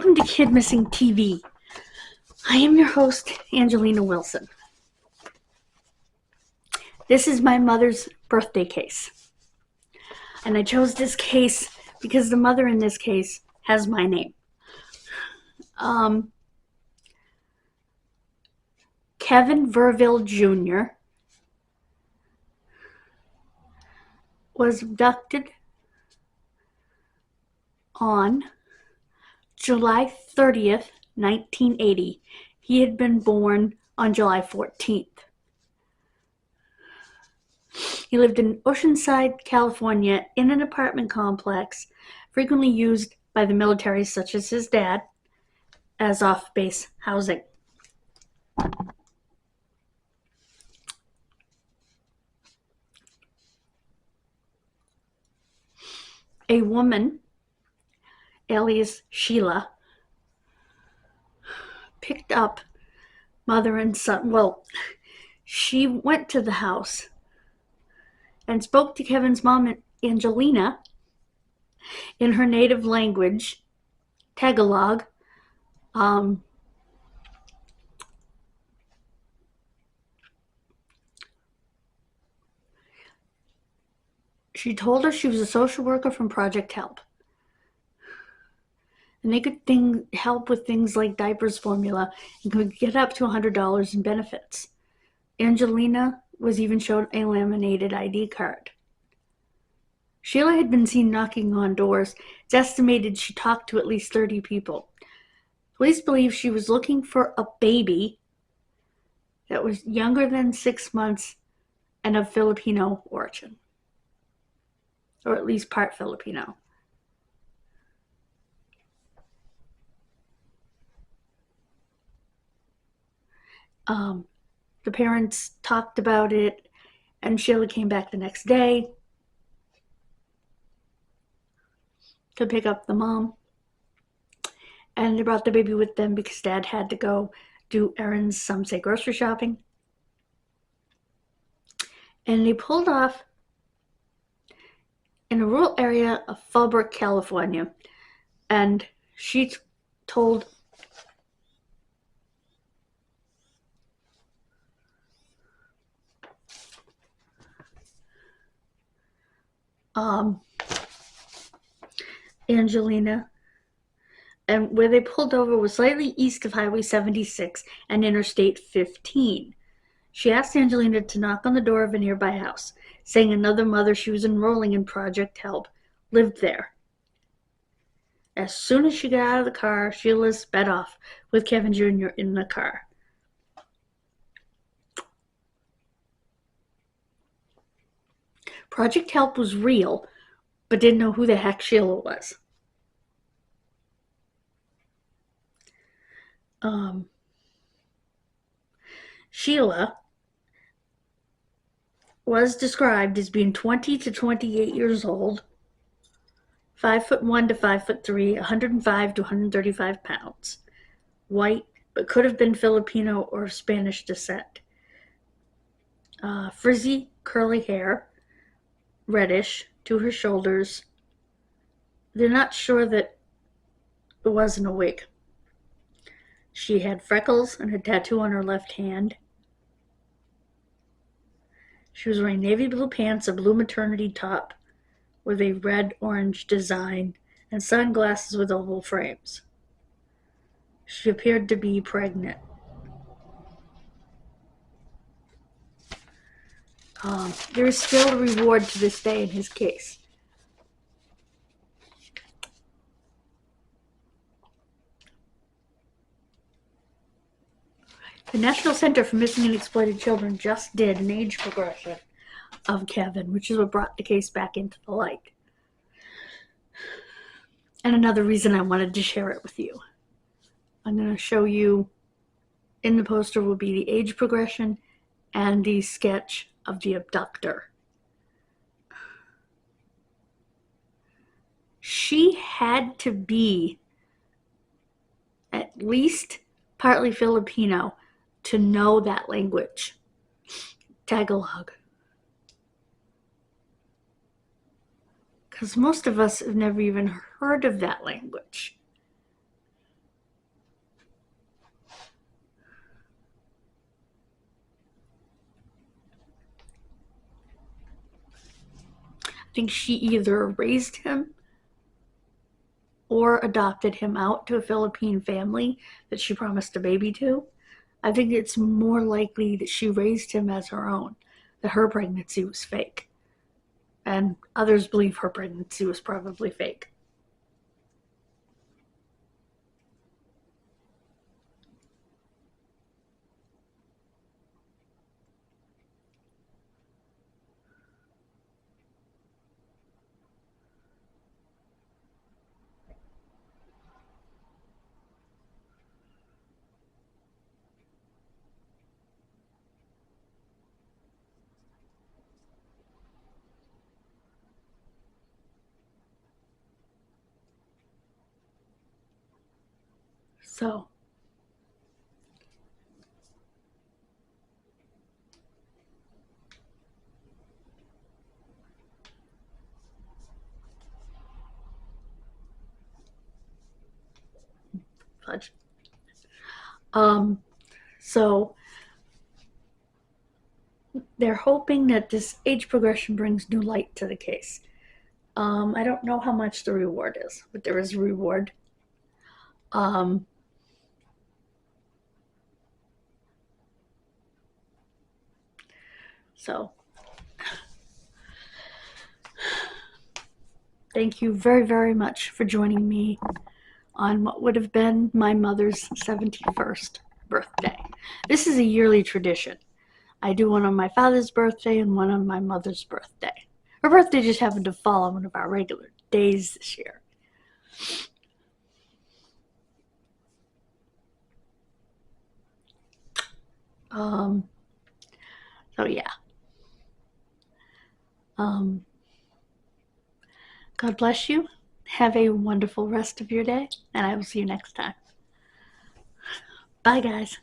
Welcome to Kidmissing TV. I am your host, Angelina Wilson. This is my mother's birthday case. And I chose this case because the mother in this case has my name. Kevin Verville Jr. was abducted on July 30th, 1980. He had been born on July 14th. He lived in Oceanside, California, in an apartment complex frequently used by the military, such as his dad, as off-base housing. A woman, alias Sheila, picked up mother and son. Well, she went to the house and spoke to Kevin's mom, Angelina, in her native language, Tagalog. She told her she was a social worker from Project Help. And they could help with things like diapers formula and could get up to $100 in benefits. Angelina was even shown a laminated ID card. Sheila had been seen knocking on doors. It's estimated she talked to at least 30 people. Police believe she was looking for a baby that was younger than 6 months and of Filipino origin, or at least part Filipino. The parents talked about it, and Sheila came back the next day to pick up the mom. And they brought the baby with them because Dad had to go do errands, some say grocery shopping. And they pulled off in a rural area of Fallbrook, California. And she told Angelina, and where they pulled over was slightly east of Highway 76 and Interstate 15. She asked Angelina to knock on the door of a nearby house, saying another mother she was enrolling in Project Help lived there. As soon as she got out of the car, Sheila sped off with Kevin Jr. in the car. Project Help was real, but didn't know who the heck Sheila was. Sheila was described as being 20 to 28 years old, 5'1" to 5'3", 105 to 135 pounds, white, but could have been Filipino or Spanish descent. Frizzy, curly hair, reddish to her shoulders. They're not sure that it wasn't a wig. She had freckles and a tattoo on her left hand. She was wearing navy blue pants, a blue maternity top with a red-orange design, and sunglasses with oval frames. She appeared to be pregnant. There is still a reward to this day in his case. The National Center for Missing and Exploited Children just did an age progression of Kevin, which is what brought the case back into the light. And another reason I wanted to share it with you. I'm going to show you, in the poster will be the age progression and the sketch of the abductor. She had to be at least partly Filipino to know that language, Tagalog. Because most of us have never even heard of that language. think she either raised him or adopted him out to a Philippine family that she promised a baby to. I think it's more likely that she raised him as her own, that her pregnancy was fake. And others believe her pregnancy was probably fake. So, fudge. So they're hoping that this age progression brings new light to the case. I don't know how much the reward is, but there is a reward. So thank you very, very much for joining me on what would have been my mother's 71st birthday. This is a yearly tradition. I do one on my father's birthday and one on my mother's birthday. Her birthday just happened to fall on one of our regular days this year. So yeah. God bless you. Have a wonderful rest of your day, and I will see you next time. Bye, guys.